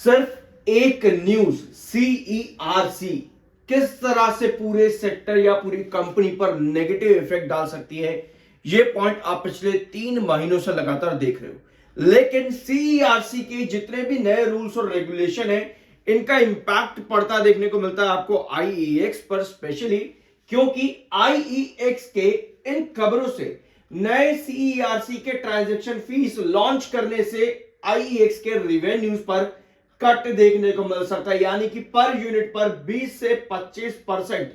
सिर्फ एक news CERC किस तरह से पूरे सेक्टर या पूरी कंपनी पर नेगेटिव इफेक्ट डाल सकती है, यह पॉइंट आप पिछले 3 महीनों से लगातार देख रहे हो। लेकिन सीईआरसी के जितने भी नए रूल्स और रेगुलेशन है, इनका इंपैक्ट पड़ता देखने को मिलता है आपको आईईएक्स पर स्पेशली, क्योंकि आईईएक्स के इन खबरों से नए सीईआरसी के ट्रांजैक्शन फीस लॉन्च करने से आईईएक्स के रिवेन्यूज पर कट देखने को मिल सकता है, यानी कि पर यूनिट पर 20 से 25%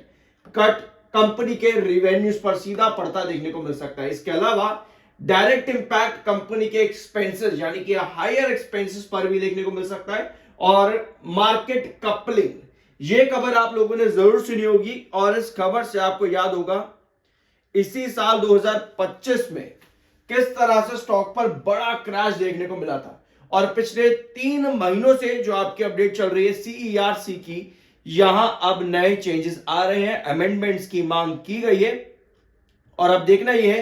कट कंपनी के रिवेन्यूज पर सीधा पड़ता देखने को मिल सकता है। इसके अलावा डायरेक्ट इंपैक्ट कंपनी के एक्सपेंसेस यानी कि हायर एक्सपेंसेस पर भी देखने को मिल सकता है। और मार्केट कपलिंग, यह खबर आप लोगों ने जरूर सुनी होगी और इस खबर से आपको याद होगा इसी साल 2025 में किस तरह से स्टॉक पर बड़ा क्रैश देखने को मिला था। और पिछले 3 महीनों से जो आपकी अपडेट चल रही है सीईआरसी की, यहां अब नए चेंजेस आ रहे हैं, अमेंडमेंट्स की मांग की गई है और अब देखना यह है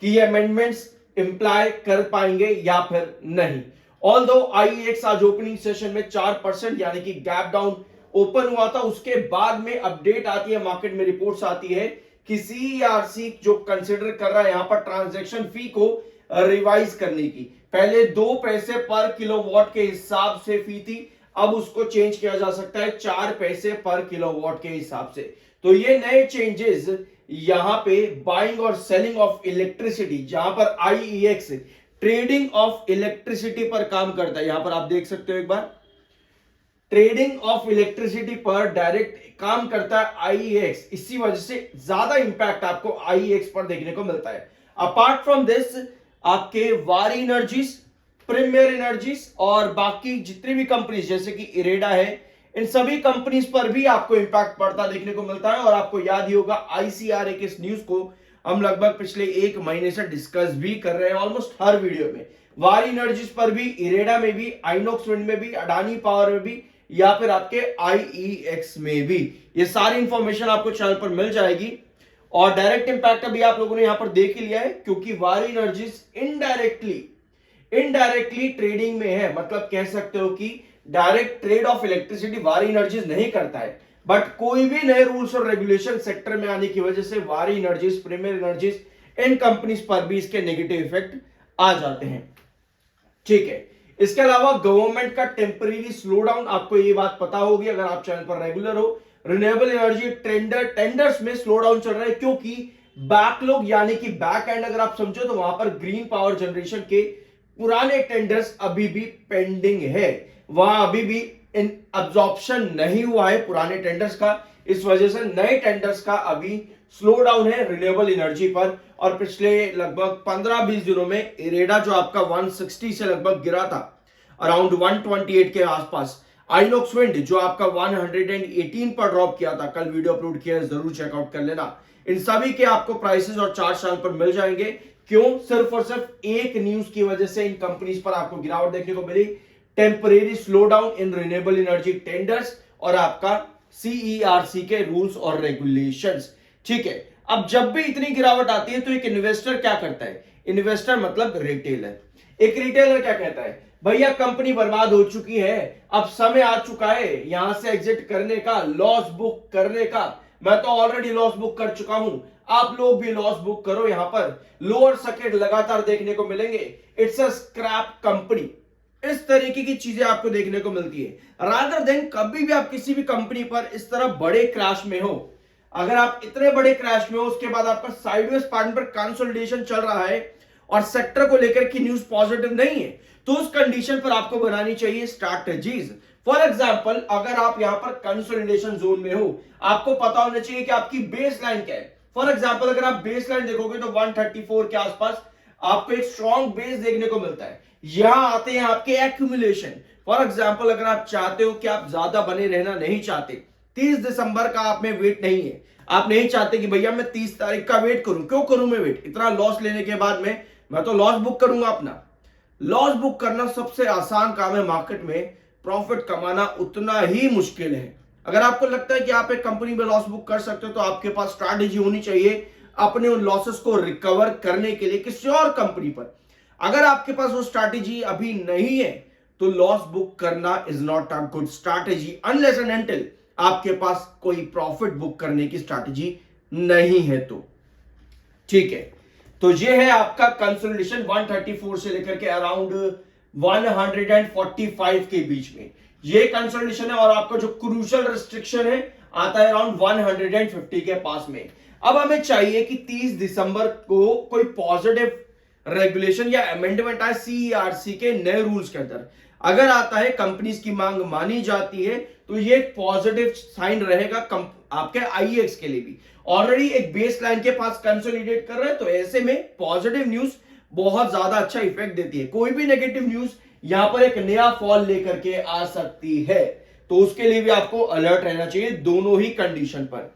कि ये अमेंडमेंट्स इंप्लाई कर पाएंगे या फिर नहीं। ऑल्दो आईईएक्स आज ओपनिंग सेशन में 4% यानी कि गैप डाउन ओपन हुआ था, उसके बाद में अपडेट आती है, मार्केट में रिपोर्ट्स आती है कि सीईआरसी जो कंसिडर कर रहा है यहां पर ट्रांजैक्शन फी को रिवाइज करने की। पहले 2 पैसे पर किलोवाट के हिसाब से फी थी, अब उसको चेंज किया जा सकता है 4 पैसे पर किलोवाट के हिसाब से। तो ये नए चेंजेस यहां पे बाइंग और सेलिंग ऑफ इलेक्ट्रिसिटी, जहां पर आईईएक्स ट्रेडिंग ऑफ इलेक्ट्रिसिटी पर काम करता है, यहां पर आप देख सकते हो एक बार ट्रेडिंग ऑफ इलेक्ट्रिसिटी पर डायरेक्ट काम करता है आईईएक्स, इसी वजह से ज्यादा इंपैक्ट आपको आईईएक्स पर देखने को मिलता है। अपार्ट फ्रॉम दिस आपके वारी एनर्जीज, प्रीमियर एनर्जीज और बाकी जितनी भी कंपनीज जैसे कि इरेडा है, इन सभी कंपनीज पर भी आपको इंपैक्ट पड़ता देखने को मिलता है। और आपको याद ही होगा आईसीआरए के इस न्यूज को हम लगभग पिछले 1 महीने से डिस्कस भी कर रहे हैं ऑलमोस्ट हर वीडियो में। वारी एनर्जीज पर भी, इरेडा में भी, आइनॉक्स विंड में भी, अडानी पावर में भी या फिर आपके आईईएक्स में भी, ये सारी इंफॉर्मेशन आपको चैनल पर मिल जाएगी। और डायरेक्ट इंपैक्ट अभी आप लोगों ने यहां पर देख ही लिया है, क्योंकि वारी एनर्जीज इनडायरेक्टली ट्रेडिंग में है, मतलब कह सकते हो कि डायरेक्ट ट्रेड ऑफ इलेक्ट्रिसिटी वारी एनर्जीज नहीं करता है, बट कोई भी नए रूल्स और रेगुलेशन सेक्टर में आने की वजह से वारी एनर्जीज, प्रीमियर एनर्जीज, इन कंपनीज पर भी इसके नेगेटिव इफेक्ट आ जाते हैं। ठीक है, इसके अलावा गवर्नमेंट का टेम्परेरी स्लो डाउन, आपको ये बात पता होगी अगर आप चैनल पर रेगुलर हो। रिन्यूएबल एनर्जी टेंडर्स में स्लो डाउन चल रहा है, क्योंकि बैकलॉग यानी कि बैक एंड अगर आप समझो तो वहां पर ग्रीन पावर जनरेशन के पुराने टेंडर्स अभी भी पेंडिंग है, वहां अभी भी अब्जॉर्प्शन नहीं हुआ है पुराने टेंडर्स का, इस वजह से नए टेंडर्स का अभी स्लो डाउन है रिन्यूएबल एनर्जी पर। और पिछले लगभग 15-20 दिनों में इरेडा जो आपका 160 से लगभग गिरा था अराउंड 128 के आसपास, आइनॉक्स विंड जो आपका 118 पर ड्रॉप किया था, कल वीडियो अपलोड किया है, जरूर चेकआउट कर लेना। इन सभी के आपको प्राइसेस और चार्ट साल पर मिल जाएंगे। क्यों? सिर्फ और सिर्फ एक न्यूज की वजह से इन कंपनीज पर आपको गिरावट देखने को मिली, temporary slow down in renewable energy tenders और आपका सीईआरसी के रूल्स और रेगुलेशंस। ठीक है, अब जब भी इतनी गिरावट आती है तो एक इन्वेस्टर क्या करता है? इन्वेस्टर मतलब रिटेलर। एक रिटेलर क्या कहता है, भैया कंपनी बर्बाद हो चुकी है, अब समय आ चुका है यहां से एग्जिट करने का, लॉस बुक करने का। मैं तो ऑलरेडी लॉस बुक कर चुका हूं, आप लोग भी लॉस बुक करो। यहां पर लोअर सर्किट लगातार देखने को मिलेंगे, इट्स अ स्क्रैप कंपनी। इस तरीके की चीजें आपको देखने को मिलती है, रादर देन कभी भी आप किसी भी कंपनी पर इस तरह बड़े क्रैश में हो। अगर आप इतने बड़े क्रैश में हो, उसके बाद आपका साइडवेज पैटर्न पर कंसोलिडेशन चल रहा है और सेक्टर को लेकर की न्यूज पॉजिटिव नहीं है, तो उस कंडीशन पर आपको बनानी चाहिए स्ट्रैटेजीज। फॉर एग्जांपल, अगर आप यहां पर कंसोलिडेशन जोन में हो, आपको पता होना चाहिए कि आपकी बेस लाइन क्या है। फॉर एग्जांपल, अगर आप बेस लाइन देखोगे तो 134 के आसपास आपको एक स्ट्रॉन्ग बेस देखने को मिलता है। यहां आते हैं आपके एक्यूमुलेशन। फॉर एग्जांपल, अगर आप चाहते हो कि आप ज्यादा बने रहना नहीं चाहते, 30 दिसंबर का आप में वेट नहीं है, आप नहीं चाहते कि भैया मैं 30 तारीख का वेट करूं, क्यों करूं मैं वेट, इतना लॉस लेने के बाद में मैं तो लॉस बुक करूंगा अपना। लॉस बुक करना सबसे आसान काम है मार्केट में, प्रॉफिट कमाना उतना ही मुश्किल है। अगर आपको लगता है कि आप एक कंपनी में लॉस बुक कर सकते हो, तो आपके पास स्ट्रैटेजी होनी चाहिए अपने उन लॉसेस को रिकवर करने के लिए किसी और कंपनी पर। अगर आपके पास वो स्ट्रैटेजी अभी नहीं है, तो लॉस बुक करना is not a good strategy unless and until आपके पास कोई प्रॉफिट बुक करने की स्ट्रैटेजी नहीं है। तो ठीक है, तो ये है आपका कंसोलिडेशन 134 से लेकर के अराउंड 145 के बीच में ये कंसोलिडेशन है, और आपका जो क्रूशियल रिस्ट्रिक्शन है आता है अराउंड 150 के पास में। अब हमें चाहिए कि 30 दिसंबर को कोई पॉजिटिव रेगुलेशन या अमेंडमेंट आए सीईआरसी के नए रूल्स के अंदर। अगर आता है, कंपनीज की मांग मानी जाती है, तो ये एक पॉजिटिव साइन रहेगा आपके आईएक्स के लिए भी। ऑलरेडी एक बेस लाइन के पास कंसोलिडेट कर रहे हैं, तो ऐसे में पॉजिटिव न्यूज बहुत ज्यादा अच्छा इफेक्ट देती है। कोई भी नेगेटिव न्यूज यहां पर एक नया फॉल लेकर के आ सकती है, तो उसके लिए भी आपको अलर्ट रहना चाहिए दोनों ही कंडीशन पर।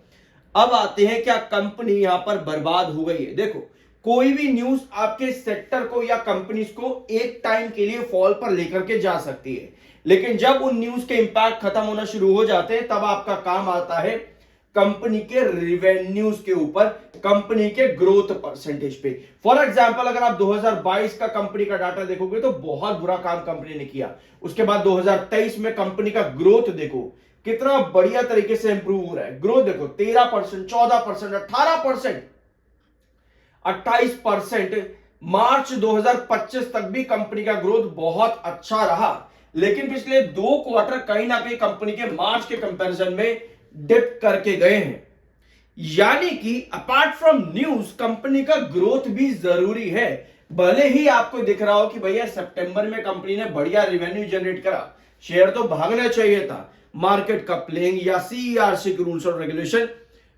अब आते हैं, क्या कंपनी यहां पर बर्बाद हो गई है? देखो, कोई भी न्यूज आपके सेक्टर को या कंपनीज को एक टाइम के लिए फॉल पर लेकर के जा सकती है, लेकिन जब उन न्यूज के इंपैक्ट खत्म होना शुरू हो जाते हैं, तब आपका काम आता है कंपनी के रिवेन्यूज के ऊपर, कंपनी के ग्रोथ परसेंटेज पे। फॉर एग्जांपल, अगर आप 2022 का कंपनी का डाटा देखोगे तो बहुत बुरा काम कंपनी ने किया। उसके बाद 2023 में कंपनी का ग्रोथ देखो कितना बढ़िया तरीके से इंप्रूव हो रहा है। ग्रोथ देखो 13%, 14%, 18%, 28%। मार्च 2025 तक भी कंपनी का ग्रोथ बहुत अच्छा रहा, लेकिन पिछले 2 क्वार्टर कहीं ना कहीं कंपनी के मार्च के कंपैरिजन में डिप करके गए हैं। यानी कि अपार्ट फ्रॉम न्यूज, कंपनी का ग्रोथ भी जरूरी है। भले ही आपको दिख रहा हो कि भैया सितंबर में कंपनी ने बढ़िया रेवेन्यू जनरेट करा, शेयर तो भागना चाहिए था, मार्केट कपलिंग या सीईआरसी के रूल्स और रेगुलेशन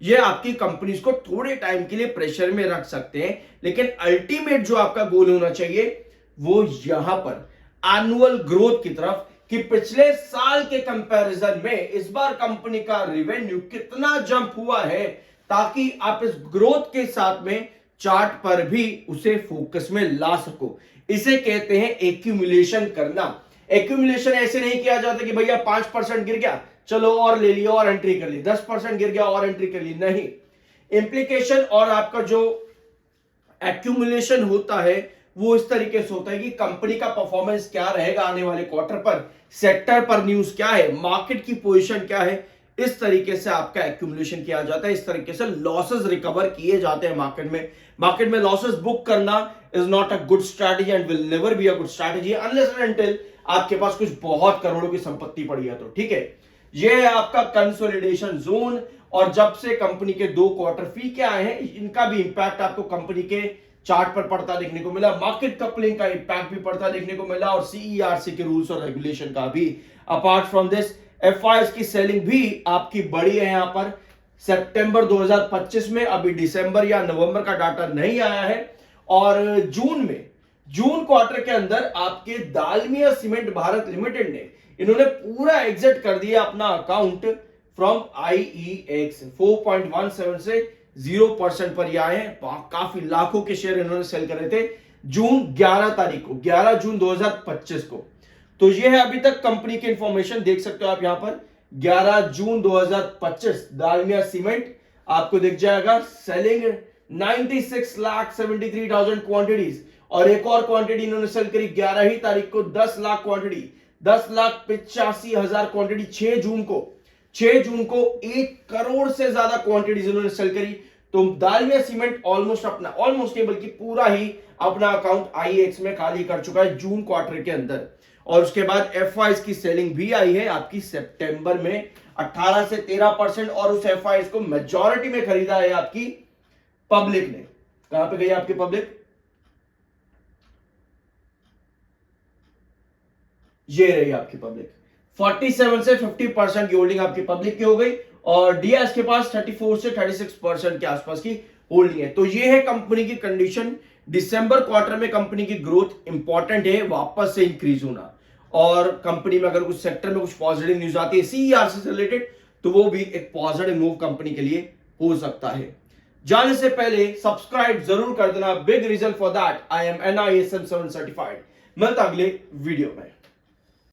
ये आपकी कंपनीज को थोड़े टाइम के लिए प्रेशर में रख सकते हैं, लेकिन अल्टीमेट जो आपका गोल होना चाहिए वो यहां पर एनुअल ग्रोथ की तरफ, कि पिछले साल के कंपैरिजन में इस बार कंपनी का रेवेन्यू कितना जंप हुआ है, ताकि आप इस ग्रोथ के साथ में चार्ट पर भी उसे फोकस में ला सको। इसे कहते हैं एक्यूमुलेशन करना। एक्यूमुलेशन ऐसे नहीं किया जाता कि भैया 5% गिर गया चलो और ले लिया और एंट्री कर ली, 10% गिर गया और एंट्री कर ली, नहीं। इंप्लीकेशन और आपका जो एक्यूमुलेशन होता है वो इस तरीके से होता है कि कंपनी का परफॉर्मेंस क्या रहेगा आने वाले क्वार्टर पर, सेक्टर पर न्यूज क्या है, मार्केट की पोजीशन क्या है, इस तरीके से आपका एक्यूमुलेशन किया जाता है। इस तरीके से लॉसेस रिकवर किए जाते हैं मार्केट में। मार्केट में लॉसेस बुक करना is not a good strategy and will never be a good strategy unless and until आपके पास कुछ बहुत करोड़ों की संपत्ति पड़ी है। तो ठीक है, ये है आपका कंसोलिडेशन जोन, और जब से कंपनी के 2 क्वार्टर फी के आए हैं, इनका भी इंपैक्ट आपको कंपनी के चार्ट पर पड़ता देखने को मिला, मार्केट कपलिंग का इंपैक्ट भी पड़ता देखने को मिला, और सीईआरसी के रूल्स और रेगुलेशन का भी। अपार्ट फ्रॉम दिस, एफआईएस की सेलिंग भी आपकी बढ़ी है यहां पर सितंबर 2025 में। अभी दिसंबर या नवंबर का डाटा नहीं आया है, और जून क्वार्टर के अंदर आपके दालमिया सीमेंट भारत लिमिटेड ने इन्होंने पूरा एग्जिट कर दिया अपना अकाउंट फ्रॉम आईईएक्स। 4.17 से 0% पर ये आए हैं। काफी लाखों के शेयर इन्होंने सेल करे थे जून 11 तारीख को, 11 जून 2025 को। तो ये है अभी तक कंपनी की इंफॉर्मेशन, देख सकते हो आप यहां पर 11 जून 2025 दालमिया सीमेंट आपको दिख जाएगा, सेलिंग 96,73,000 क्वांटिटीज, और एक और क्वांटिटी इन्होंने सेल करी 11 ही तारीख को 10 लाख क्वांटिटी, 10,85,000 क्वांटिटी 6 जून को 1 करोड़ से ज्यादा क्वांटिटीज इन्होंने सेल करी। तो दालमिया सीमेंट ऑलमोस्ट बल्कि पूरा ही अपना अकाउंट आईएक्स में खाली कर चुका है जून क्वार्टर के अंदर। और उसके बाद एफआईएस की सेलिंग भी आई है आपकी सितंबर में 18 से 13%, और उस एफआईएस को मेजॉरिटी में खरीदा है आपकी पब्लिक ने। कहां पे गई आपकी पब्लिक? ये रही आपकी पब्लिक। 47 से 50% की होल्डिंग आपकी पब्लिक की हो गई, और डीएस के पास 34 से 36% के आसपास की होल्डिंग है। तो ये है कंपनी की कंडीशन। दिसंबर क्वार्टर में कंपनी की ग्रोथ इंपॉर्टेंट है वापस से इंक्रीज होना, और कंपनी में अगर कुछ सेक्टर में कुछ पॉजिटिव न्यूज आती है सीईआरसी से रिलेटेड, तो वो भी एक पॉजिटिव मूव कंपनी के लिए हो सकता है। जाने से पहले सब्सक्राइब जरूर कर देना। Big reason for that, I am NISM 7 certified. मिलता अगले वीडियो में।